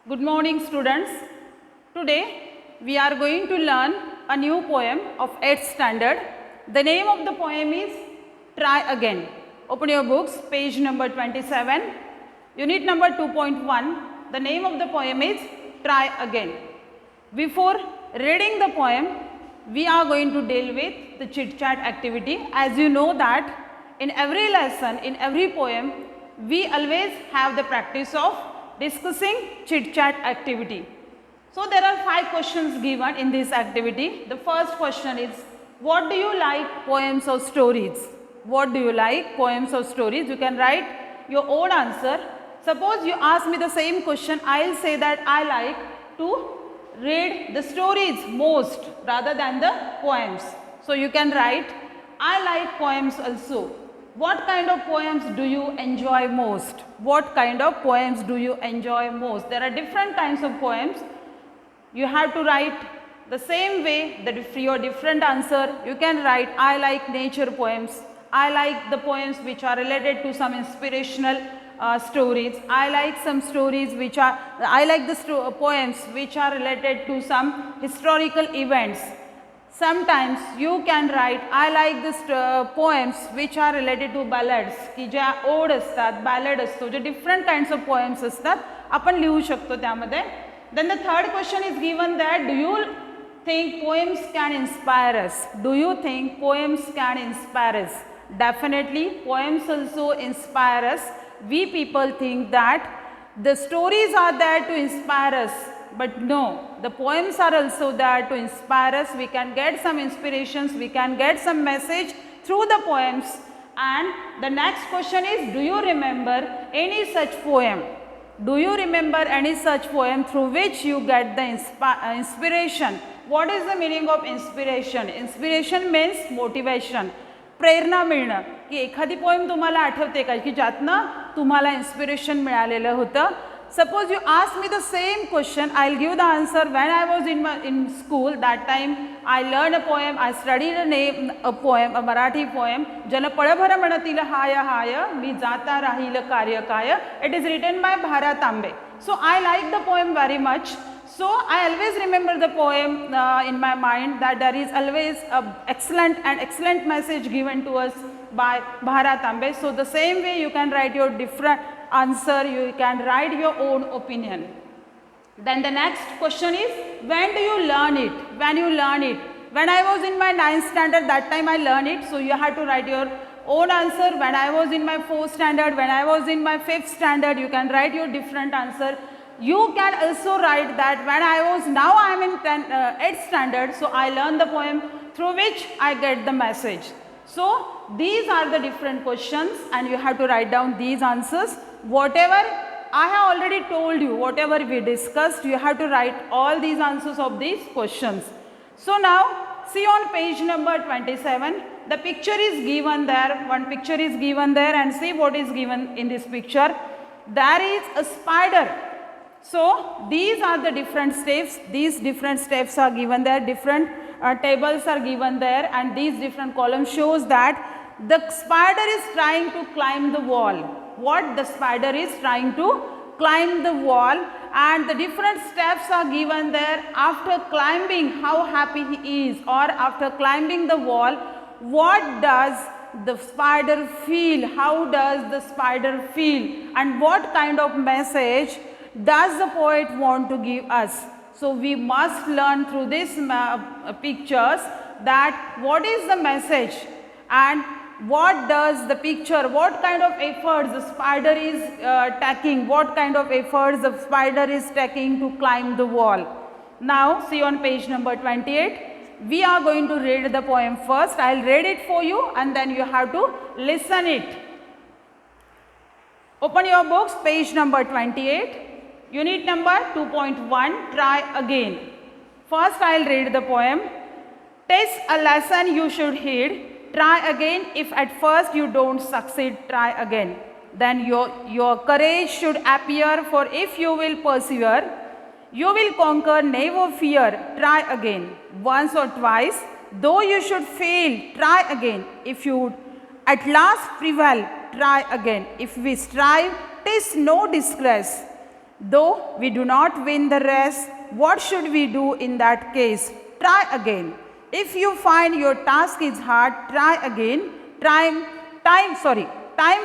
Good morning students. Today we are going to learn a new poem of 8th standard. The name of the poem is Try Again. Open your books, page number 27, unit number 2.1. The name of the poem is Try Again. Before reading the poem, we are going to deal with the chit chat activity. As you know that in every lesson, in every poem, we always have the practice of discussing chit chat activity. So there are 5 questions given in this activity. The first question is, what do you like, poems or stories? What do you like, poems or stories? You can write your own answer. Suppose you ask me the same question, I will say that I like to read the stories most rather than the poems. So you can write, I like poems also. What kind of poems do you enjoy most? What kind of poems do you enjoy most? There are different kinds of poems. You have to write the same way, your different answer. You can write, I like nature poems. I like the poems which are related to some inspirational stories. I like some stories which are, I like the poems which are related to some historical events. Sometimes you can write, I like this poems which are related to ballads, की ज्या odd असतात, ballad असतो, जे different kinds of poems असतात, आपण लिहू शकतो त्यामध्ये. Then the third question is given that, do you think poems can inspire us? Do you think poems can inspire us? Definitely, poems also inspire us. We people think that the stories are there to inspire us. But no, the poems are also there to inspire us. We can get some inspirations, we can get some message through the poems. And the next question is, do you remember any such poem? Do you remember any such poem through which you get the inspiration? What is the meaning of inspiration? Inspiration means motivation. प्रेरणा मिळणं, की एखादी poem तुम्हाला आठवते का की ज्यातनं तुम्हाला inspiration मिळालेलं होतं. Suppose you ask me the same question, I will give the answer. When I was in school, that time I learned a poem, I studied a poem, a Marathi poem, जन पळभर म्हणतील हाय हाय मी जाता राहील कार्य काय. It is written by Bhara Tambe. So I like the poem very much. So I always remember the poem in my mind, that there is always an excellent message given to us by Bhara Tambe. So the same way you can write your different answer, you can write your own opinion. Then the next question is, when do you learn it? When you learn it? When I was in my 9th standard, that time I learned it. So you have to write your own answer. When I was in my 4th standard, when I was in my 5th standard, you can write your different answer. You can also write that when now I am in 8th standard, so I learned the poem through which I get the message. So these are the different questions and you have to write down these answers. Whatever I have already told you, whatever we discussed, you have to write all these answers of these questions. So now see on page number 27, the picture is given there, one picture is given there, and see what is given in this picture. There is a spider. So these are the different steps, these different steps are given there, different tables are given there, and these different columns shows that the spider is trying to climb the wall. What the spider is trying to climb the wall, and the different steps are given there. After climbing, how happy he is, or after climbing the wall, what does the spider feel, how does the spider feel, and what kind of message does the poet want to give us. So we must learn through these pictures that what is the message and what does the picture, what kind of efforts the spider is taking, what kind of efforts the spider is taking to climb the wall. Now see on page number 28, we are going to read the poem first. I will read it for you and then you have to listen it. Open your books, page number 28. Unit number 2.1, Try Again. First I will read the poem. "'Tis a lesson you should heed. Try again. If at first you don't succeed, try again. Then your courage should appear, for if you will persevere, you will conquer, never fear. Try again. Once or twice, though you should fail, try again. If you at last prevail, try again. If we strive, 'tis no disgrace. though we do not win the race, what should we do in that case? Try again. If you find your task is hard, try again. Time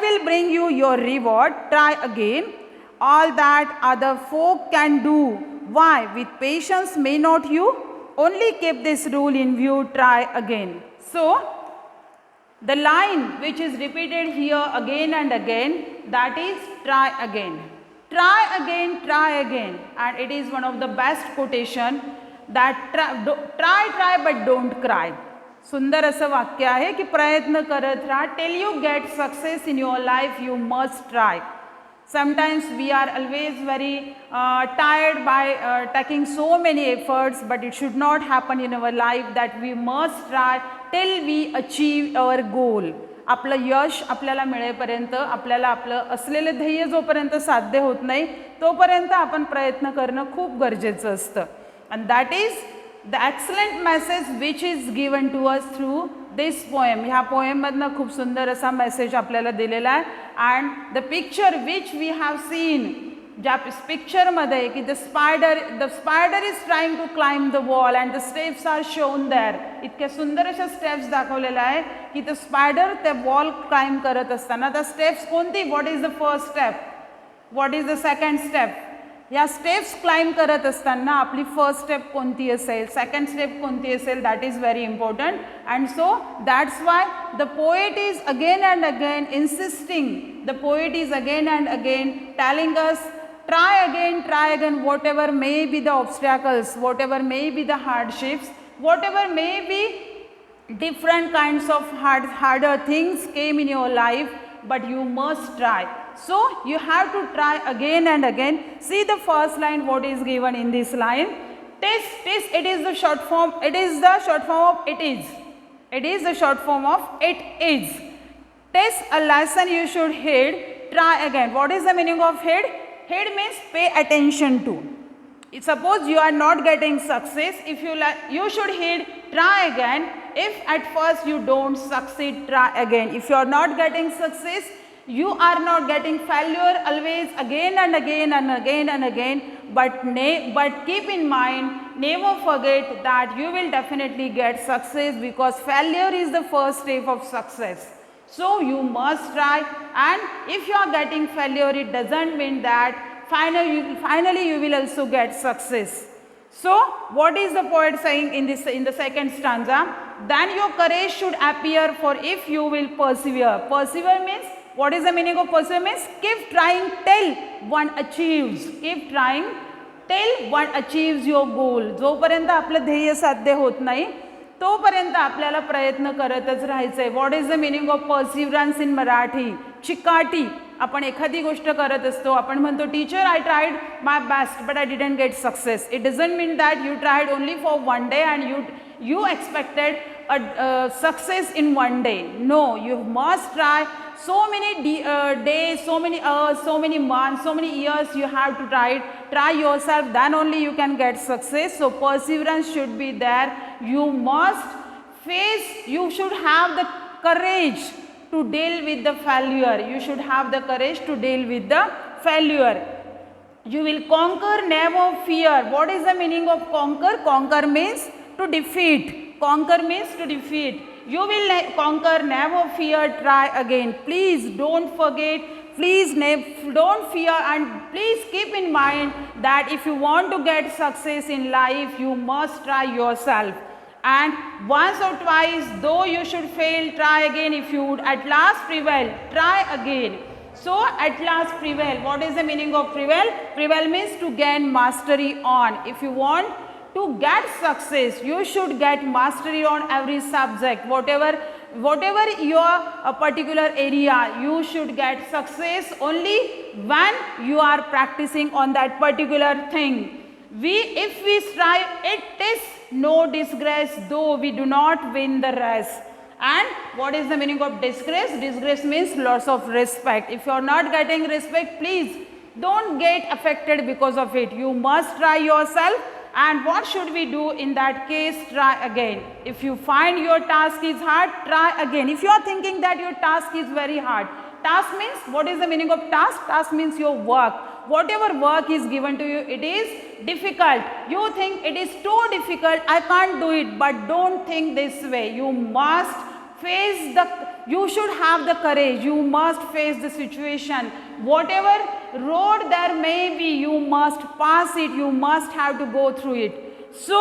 will bring you your reward. Try again. All that other folk can do. Why? With patience may not you? Only keep this rule in view. Try again. So, the line which is repeated here again and again, that is try again. Try again, and it is one of the best quotation that try but don't cry. सुंदर असं वाक्य आहे की प्रयत्न करत राहा. Till you get success in your life, you must try. Sometimes we are always very tired by taking so many efforts, but it should not happen in our life that we must try till we achieve our goal. आपलं यश आपल्याला मिळेपर्यंत, आपल्याला आपलं असलेले ध्येय जोपर्यंत साध्य होत नाही तोपर्यंत आपण प्रयत्न करणं खूप गरजेचं असतं. And that is the excellent message which is given to us through this poem. ह्या poem मधनं खूप सुंदर असा मेसेज आपल्याला दिलेला आहे. And the picture which we have seen, ज्या पिक्चर मध्ये की the spider is trying to climb the wall and the steps are shown there. इतक्या सुंदर अशा स्टेप्स दाखवलेल्या आहे की the spider त्या वॉल क्लाइंब करत असताना त्या स्टेप्स कोणती, what is the first step, what is the second step, या स्टेप्स क्लाइंब करत असताना आपली फर्स्ट स्टेप कोणती असेल, सेकंड स्टेप कोणती असेल, that is very important. And so that's why the poet is again and again insisting, the poet is again and again telling us try again, whatever may be the obstacles, whatever may be the hardships, whatever may be different kinds of harder things came in your life, but you must try. So you have to try again and again. See the first line, what is given in this line. Tis, it is the short form, it is the short form of it is. It is the short form of it is. Tis a lesson you should heed, try again. What is the meaning of heed? Heed means pay attention to. Suppose you are not getting success, if you should heed, try again. If at first you don't succeed, try again. If you are not getting success, you are not getting failure always again and again and again and again, but keep in mind, never forget that you will definitely get success, because failure is the first step of success. So you must try, and if you are getting failure, it doesn't mean that finally you will also get success. So what is the poet saying in the second stanza? Then your courage should appear, for if you will persevere. Persevere means, what is the meaning of persevere means? Keep trying till one achieves. Keep trying till one achieves your goal. जोपर्यंत आपलं ध्येय साध्य होत नाही तोपर्यंत आपल्याला प्रयत्न करतच राहायचंय. What is the meaning of perseverance in Marathi? चिकाटी. आपण एखादी गोष्ट करत असतो, आपण म्हणतो teacher I tried my best but I didn't get success. It doesn't mean that you tried only for one day and you expected a success in one day. No, you must try so many days, so many hours, so many months, so many years you have to try yourself, then only you can get success. So perseverance should be there. You must face, you should have the courage to deal with the failure. You should have the courage to deal with the failure. You will conquer, never fear. What is the meaning of conquer? Conquer means to defeat. Conquer means to defeat. You will conquer, never fear, try again. Please don't forget, please don't fear, and please keep in mind that if you want to get success in life, you must try yourself. And once or twice, though you should fail, try again. If you would at last prevail, try again. So at last prevail. What is the meaning of prevail? Prevail means to gain mastery on. If you want to get success, you should get mastery on every subject. Whatever your particular area, you should get success only when you are practicing on that particular thing. If we strive, it is no disgrace, though we do not win the race. And what is the meaning of disgrace? Disgrace means loss of respect. If you are not getting respect, please don't get affected because of it. You must try yourself. And what should we do in that case? Try again. If you find your task is hard, try again. If you are thinking that your task is very hard, task means, what is the meaning of task? Task means your work. whatever work is given to you, it is difficult. You think it is too difficult, I can't do it, but don't think this way. You must face you should have the courage. You must face the situation. Whatever road there may be, you must pass it. You must have to go through it. So,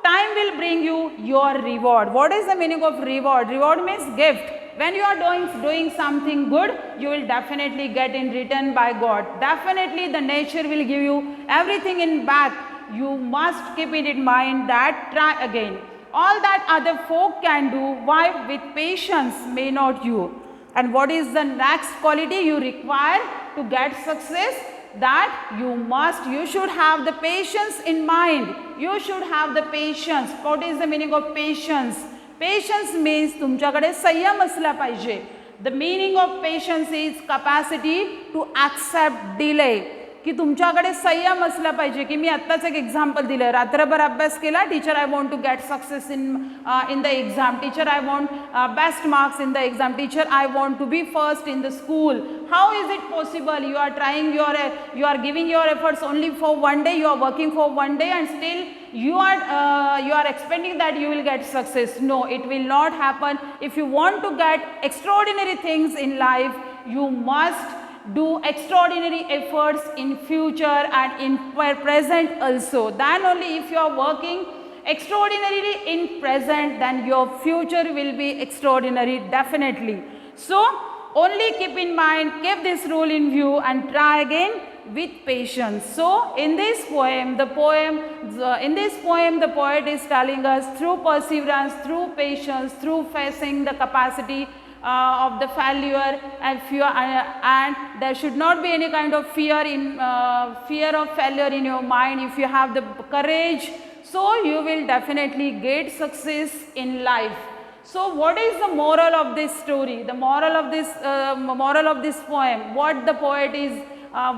time will bring you your reward. What is the meaning of reward? Reward means gift. When you are doing something good, you will definitely get in return by God. Definitely the nature will give you everything in back. You must keep it in mind that try again. All that other folk can do, why? With patience may not you. And what is the next quality you require to get success? That you should have the patience in mind. You should have the patience. What is the meaning of patience? Patience means तुमच्याकडे संयम असला पाहिजे. The meaning of patience is capacity to accept delay. की तुमच्याकडे संयम असला पाहिजे. की मी आत्ताच एक एक्झाम्पल दिलं, रात्रभर अभ्यास केला, teacher I want to get success in the exam, teacher I want best marks in the exam, teacher I want to be first in the school. How is it possible? You are trying you are giving your efforts only for one day, you are working for one day, and still you are expecting that you will get success. No, it will not happen. If you want to get extraordinary things in life, you must do extraordinary efforts in future and in present also. Then only if you are working extraordinarily in present, then your future will be extraordinary definitely. So only keep in mind, keep this rule in view and try again with patience. So in this poem the poet is telling us, through perseverance, through patience, through facing the capacity of the failure and fear, and there should not be any kind of fear of failure in your mind. If you have the courage, so you will definitely get success in life. So what is the moral of this story? The moral of this poem, what the poet is,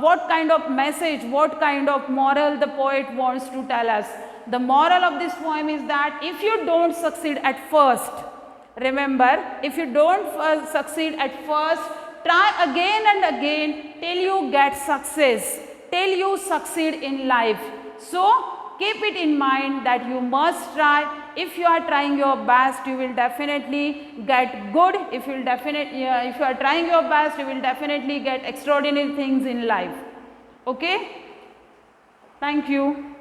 what kind of message, what kind of moral the poet wants to tell us? The moral of this poem is that if you don't succeed at first, remember, if you don't succeed at first, try again and again till you get success, till you succeed in life. So keep it in mind that you must try. If you are trying your best, you will definitely get good. If you are trying your best, you will definitely get extraordinary things in life. Okay? Thank you.